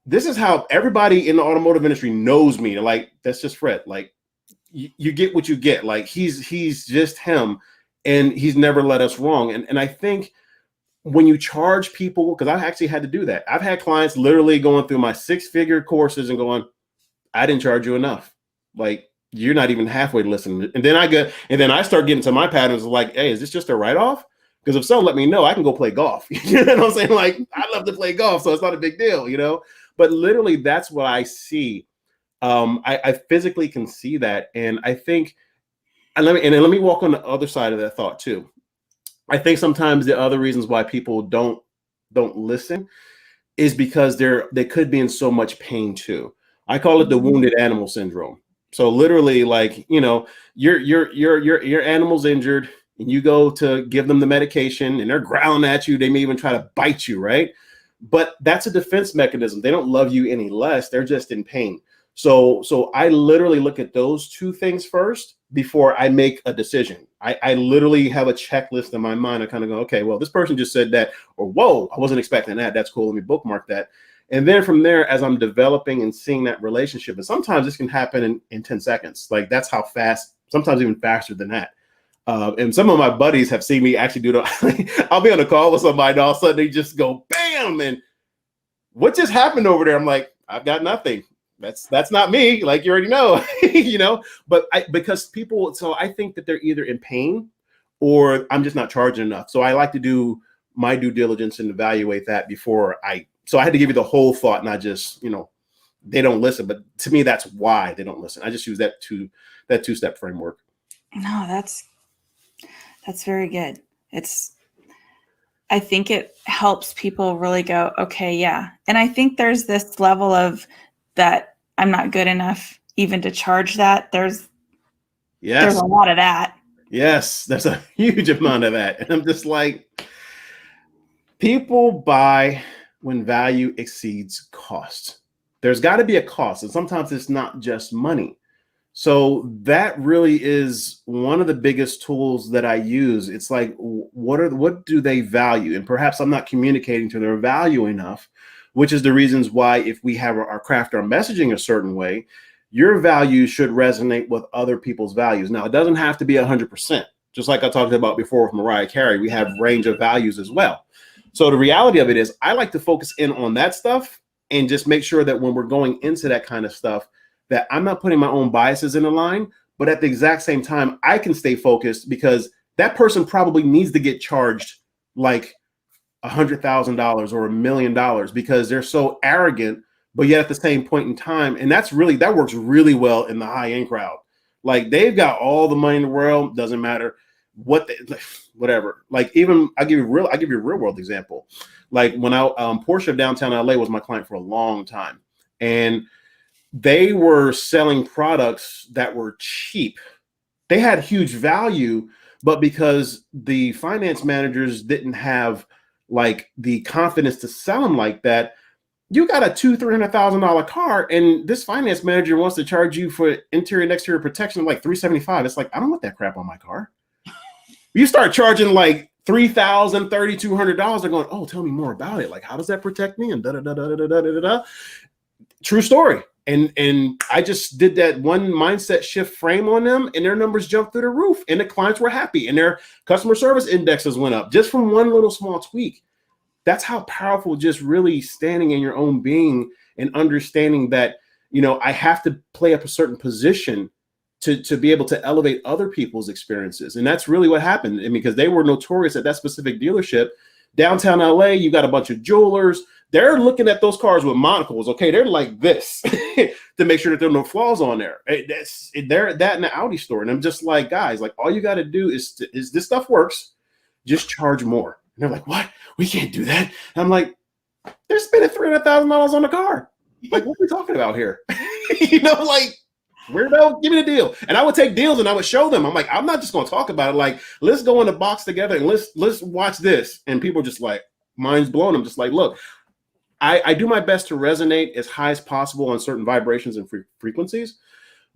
this is how everybody in the automotive industry knows me. Like, that's just Fred. Like you get what you get. Like he's just him. And he's never let us wrong. And I think when you charge people, because I've actually had to do that. I've had clients literally going through my 6-figure courses and going, I didn't charge you enough. Like, you're not even halfway listening. And then I start getting to my patterns of like, hey, is this just a write-off? Because if so, let me know. I can go play golf. You know what I'm saying? Like, I love to play golf, so it's not a big deal, But literally, that's what I see. I physically can see that. And I think, and let me walk on the other side of that thought too. I think sometimes the other reasons why people don't listen is because they could be in so much pain too. I call it the wounded animal syndrome. So literally, like, your animal's injured and you go to give them the medication and they're growling at you. They may even try to bite you, right? But that's a defense mechanism. They don't love you any less. They're just in pain. So I literally look at those two things first before I make a decision. I literally have a checklist in my mind. I kind of go, okay, well, this person just said that, or whoa, I wasn't expecting that. That's cool. Let me bookmark that. And then from there, as I'm developing and seeing that relationship, and sometimes this can happen in 10 seconds. Like that's how fast, sometimes even faster than that. And some of my buddies have seen me actually do that. I'll be on a call with somebody and all of a sudden they just go, bam. And what just happened over there? I'm like, I've got nothing. That's not me. Like you already know, but because people, so I think that they're either in pain or I'm just not charging enough. So I like to do my due diligence and evaluate that before so I had to give you the whole thought, not just, they don't listen, but to me, that's why they don't listen. I just use that two-step framework. No, that's very good. I think it helps people really go, okay, yeah. And I think there's this level of that I'm not good enough even to charge that. There's a lot of that. Yes, there's a huge amount of that. And I'm just like, people buy when value exceeds cost. There's got to be a cost. And sometimes it's not just money. So that really is one of the biggest tools that I use. It's like, what do they value? And perhaps I'm not communicating to their value enough, which is the reasons why if we have our craft our messaging a certain way, your values should resonate with other people's values. Now, it doesn't have to be 100%. Just like I talked about before with Mariah Carey, we have range of values as well. So the reality of it is I like to focus in on that stuff and just make sure that when we're going into that kind of stuff, that I'm not putting my own biases in the line, but at the exact same time, I can stay focused because that person probably needs to get charged like $100,000 or $1 million because they're so arrogant, but yet at the same point in time, and that works really well in the high-end crowd. Like they've got all the money in the world, doesn't matter whatever. Like even I'll give you a real world example. Like when Porsche of downtown LA was my client for a long time, and they were selling products that were cheap. They had huge value, but because the finance managers didn't have like the confidence to sell them like that, you got a $200,000-$300,000 car, and this finance manager wants to charge you for interior and exterior protection of like $375. It's like, I don't want that crap on my car. You start charging like $3,000, $3,200. They're going, oh, tell me more about it. Like, how does that protect me? And da da da da da da da da. True story. And I just did that one mindset shift frame on them, and their numbers jumped through the roof, and the clients were happy, and their customer service indexes went up just from one little small tweak. That's how powerful just really standing in your own being and understanding that I have to play up a certain position to be able to elevate other people's experiences. And that's really what happened. I mean, because they were notorious at that specific dealership. Downtown LA, you got a bunch of jewelers. They're looking at those cars with monocles. Okay, they're like this to make sure that there are no flaws on there. They're that in the Audi store. And I'm just like, guys, like all you got to do is this stuff works. Just charge more. And they're like, what? We can't do that. And I'm like, they're spending $300,000 on the car. Like, what are we talking about here? Like, weirdo, give me the deal. And I would take deals and I would show them. I'm like, I'm not just going to talk about it. Like, let's go in the box together and let's watch this. And people just like, mind's blown. I'm just like, look, I do my best to resonate as high as possible on certain vibrations and frequencies.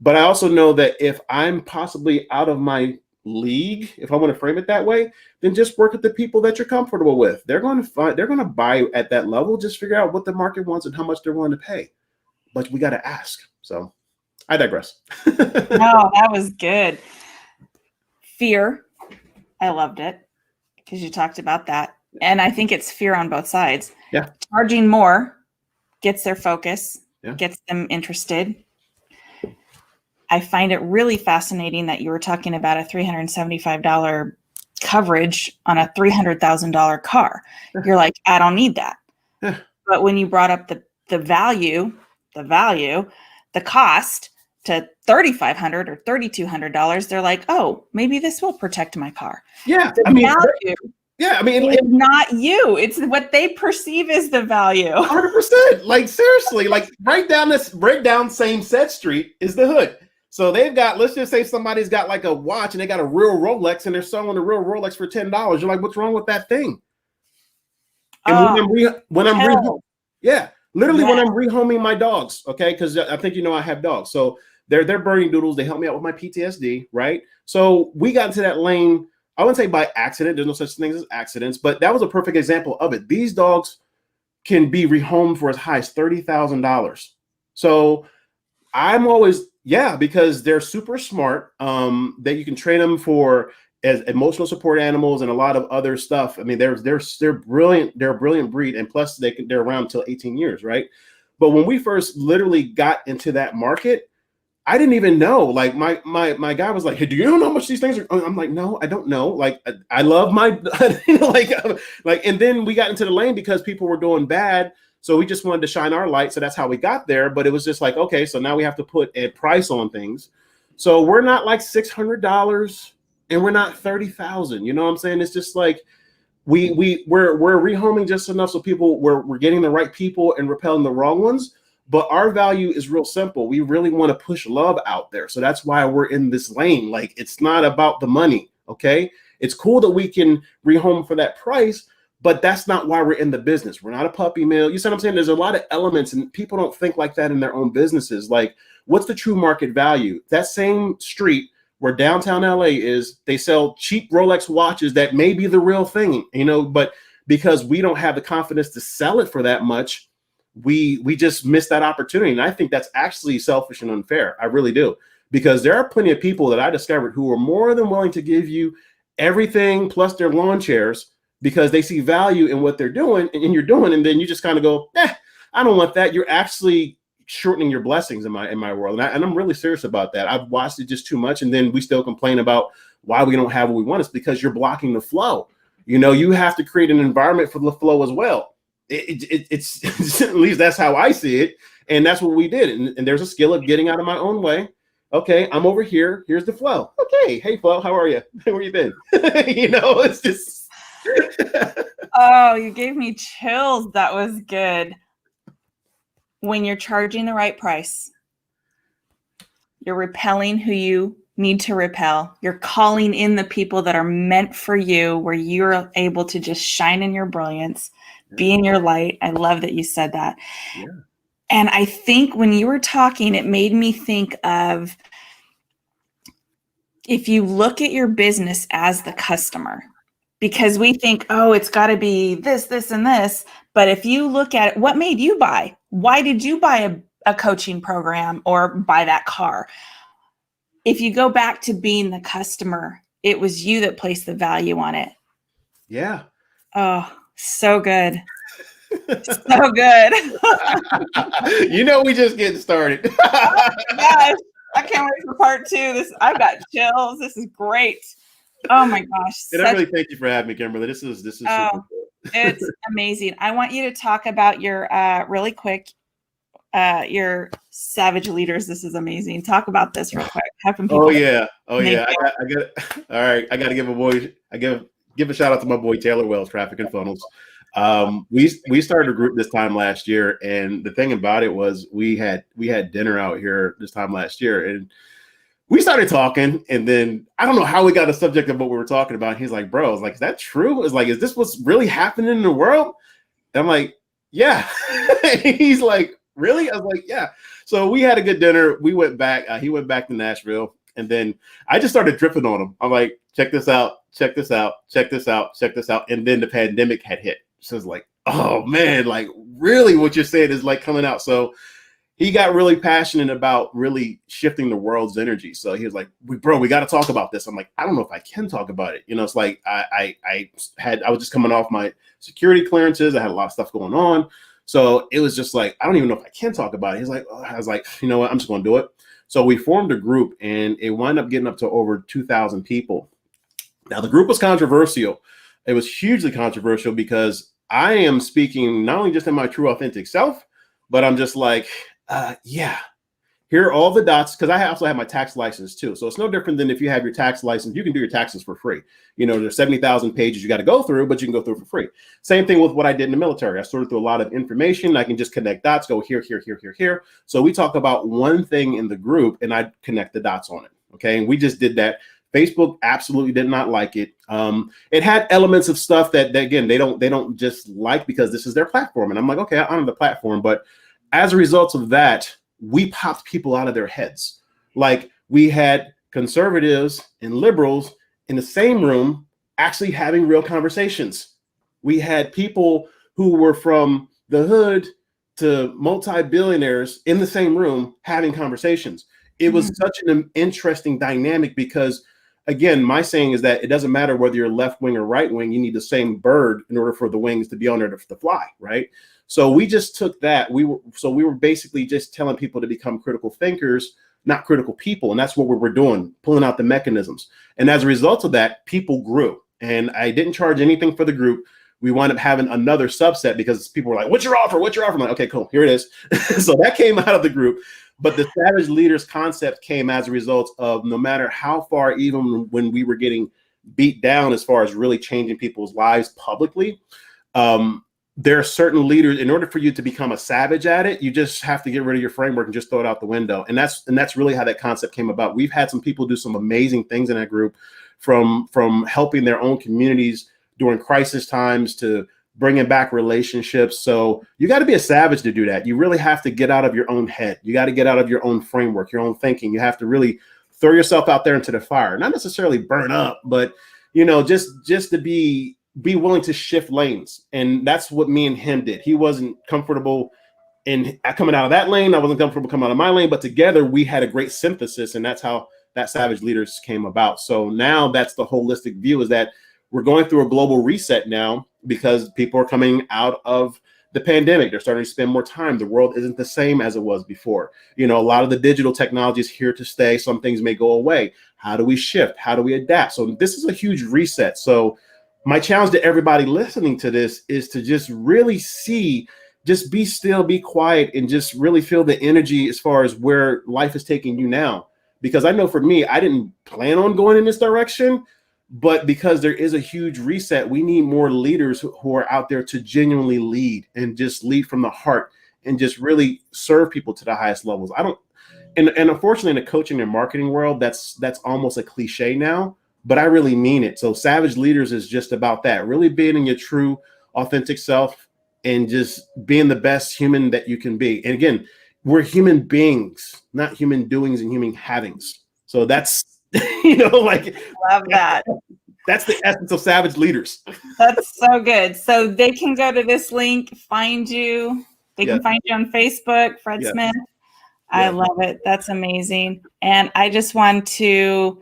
But I also know that if I'm possibly out of my league, if I want to frame it that way, then just work with the people that you're comfortable with. They're going to buy at that level. Just figure out what the market wants and how much they're willing to pay. But we got to ask. So I digress. No, that was good. Fear. I loved it because you talked about that. And I think it's fear on both sides. Yeah. Charging more gets their focus, Yeah. gets them interested. I find it really fascinating that you were talking about a $375 coverage on a $300,000 car. Yeah. You're like, I don't need that. Yeah. But when you brought up the value, the cost to $3,500 or $3,200, they're like, oh, maybe this will protect my car. Yeah. The value it's not you. It's what they perceive as the value. 100%. Like, seriously, like break down same set street is the hood. So they've got, let's just say somebody's got like a watch and they got a real Rolex and they're selling a real Rolex for $10. You're like, what's wrong with that thing? And when I'm rehoming my dogs, okay, because I think I have dogs. So they're burning doodles. They help me out with my PTSD, right? So we got into that lane. I wouldn't say by accident. There's no such thing as accidents, but that was a perfect example of it. These dogs can be rehomed for as high as $30,000. So I'm always, because they're super smart, that you can train them for as emotional support animals and a lot of other stuff. I mean, they're brilliant. They're a brilliant breed. And plus they're around until 18 years. Right. But when we first literally got into that market, I didn't even know. Like my guy was like, hey, do you know how much these things are? I'm like, no, I don't know. Like, I love my, and then we got into the lane because people were doing bad. So we just wanted to shine our light. So that's how we got there. But it was just like, okay, so now we have to put a price on things. So we're not like $600 and we're not $30,000. You know what I'm saying? It's just like, we're rehoming just enough so people, we're getting the right people and repelling the wrong ones. But our value is real simple. We really want to push love out there. So that's why we're in this lane. Like, it's not about the money. Okay. It's cool that we can rehome for that price, but that's not why we're in the business. We're not a puppy mill. You see what I'm saying? There's a lot of elements and people don't think like that in their own businesses. Like, what's the true market value? That same street where downtown LA is, they sell cheap Rolex watches that may be the real thing, but because we don't have the confidence to sell it for that much, we just missed that opportunity. And I think that's actually selfish and unfair. I really do, because there are plenty of people that I discovered who are more than willing to give you everything plus their lawn chairs because they see value in what they're doing and you're doing. And then you just kind of go, I don't want that. You're actually shortening your blessings in my world. And I'm really serious about that. I've watched it just too much. And then we still complain about why we don't have what we want. It's because you're blocking the flow. You have to create an environment for the flow as well. It's at least that's how I see it. And that's what we did. And there's a skill of getting out of my own way. Okay, I'm over here. Here's the flow. Okay. Hey, Flo, how are you? Where you been? It's just. Oh, you gave me chills. That was good. When you're charging the right price, you're repelling who you need to repel. You're calling in the people that are meant for you, where you're able to just shine in your brilliance, be in your light. I love that you said that. Yeah. And I think when you were talking, it made me think of, if you look at your business as the customer, because we think, oh, it's got to be this, this, and this. But if you look at it, what made you buy? Why did you buy a coaching program or buy that car? If you go back to being the customer, it was you that placed the value on it. Yeah. Oh, so good. So good. You know, we just getting started. Oh my gosh. I can't wait for part 2. I've got chills. This is great. Oh my gosh. And I really thank you for having me, Kimberly. This is super cool. It's amazing. I want you to talk about your really quick your savage leaders. This is amazing. Talk about this real quick. How can people Oh yeah. I got all right. I gotta give a shout out to my boy Taylor Wells, Traffic and Funnels. We started a group this time last year, and the thing about it was we had dinner out here this time last year, and we started talking, and then I don't know how we got the subject of what we were talking about. He's like, bro, I was like, is that true? It's like, is this what's really happening in the world? And I'm like, yeah. He's like, really? I was like, yeah. So we had a good dinner. We went back. He went back to Nashville, and then I just started dripping on him. I'm like, check this out, check this out, check this out, check this out. And then the pandemic had hit. So it's like, oh man, like really what you're saying is like coming out. So he got really passionate about really shifting the world's energy. So he was like, bro, we got to talk about this. I'm like, I don't know if I can talk about it. You know, it's like I was just coming off my security clearances. I had a lot of stuff going on. So it was just like, I don't even know if I can talk about it. He's like, I was like, you know what? I'm just going to do it. So we formed a group, and it wound up getting up to over 2,000 people. Now, the group was controversial. It was hugely controversial because I am speaking not only just in my true, authentic self, but I'm just like, yeah, here are all the dots, because I also have my tax license too. So it's no different than if you have your tax license, you can do your taxes for free. You know, there's 70,000 pages you got to go through, but you can go through for free. Same thing with what I did in the military. I sorted through a lot of information. I can just connect dots, go here, here, here, here, here. So we talk about one thing in the group, and I connect the dots on it. Okay. And we just did that. Facebook absolutely did not like it. It had elements of stuff that again, they don't just like because this is their platform. And I'm like, okay, I honor the platform. But as a result of that, we popped people out of their heads. Like we had conservatives and liberals in the same room actually having real conversations. We had people who were from the hood to multi-billionaires in the same room having conversations. It was such an interesting dynamic because, again, my saying is that it doesn't matter whether you're left wing or right wing, you need the same bird in order for the wings to be on there to fly, right? So we just took that. We were basically just telling people to become critical thinkers, not critical people. And that's what we were doing, pulling out the mechanisms. And as a result of that, people grew. And I didn't charge anything for the group. We wound up having another subset because people were like, what's your offer? What's your offer? I'm like, okay, cool. Here it is. So that came out of the group. But the Savage Leaders concept came as a result of no matter how far, even when we were getting beat down as far as really changing people's lives publicly, there are certain leaders, in order for you to become a savage at it, you just have to get rid of your framework and just throw it out the window. And that's really how that concept came about. We've had some people do some amazing things in that group, from helping their own communities during crisis times to bringing back relationships. So you got to be a savage to do that. You really have to get out of your own head. You got to get out of your own framework, your own thinking. You have to really throw yourself out there into the fire, not necessarily burn up, but, you know, just to be willing to shift lanes. And that's what me and him did. He wasn't comfortable in coming out of that lane. I wasn't comfortable coming out of my lane, but together we had a great synthesis. And that's how that Savage Leaders came about. So now that's the holistic view, is that we're going through a global reset now because people are coming out of the pandemic. They're starting to spend more time. The world isn't the same as it was before. You know, a lot of the digital technology is here to stay. Some things may go away. How do we shift? How do we adapt? So this is a huge reset. So my challenge to everybody listening to this is to just really just be still, be quiet, and just really feel the energy as far as where life is taking you now. Because I know for me, I didn't plan on going in this direction, but because there is a huge reset, we need more leaders who are out there to genuinely lead and just lead from the heart and just really serve people to the highest levels. And unfortunately in the coaching and marketing world, that's almost a cliche now, but I really mean it. So Savage Leaders is just about that, really being in your true, authentic self and just being the best human that you can be. And again, we're human beings, not human doings and human havings. So that's, you know, like, love that. That's the essence of Savage Leaders. That's so good. So they can go to this link, find you. They can find you on Facebook, Fred Smith. I love it. That's amazing. And I just want to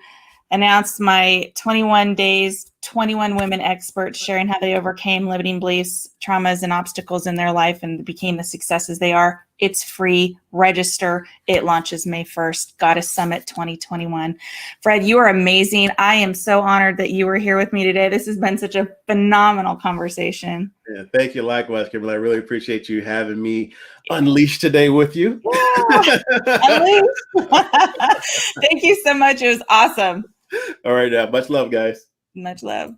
announced my 21 days, 21 women experts sharing how they overcame limiting beliefs, traumas, and obstacles in their life and became the successes they are. It's free. Register. It launches May 1st. Goddess Summit 2021. Fred, you are amazing. I am so honored that you were here with me today. This has been such a phenomenal conversation. Yeah, thank you. Likewise, Kimberly. I really appreciate you having me unleashed today with you. Yeah, unleashed. Thank you so much. It was awesome. All right. Much love, guys. Much love.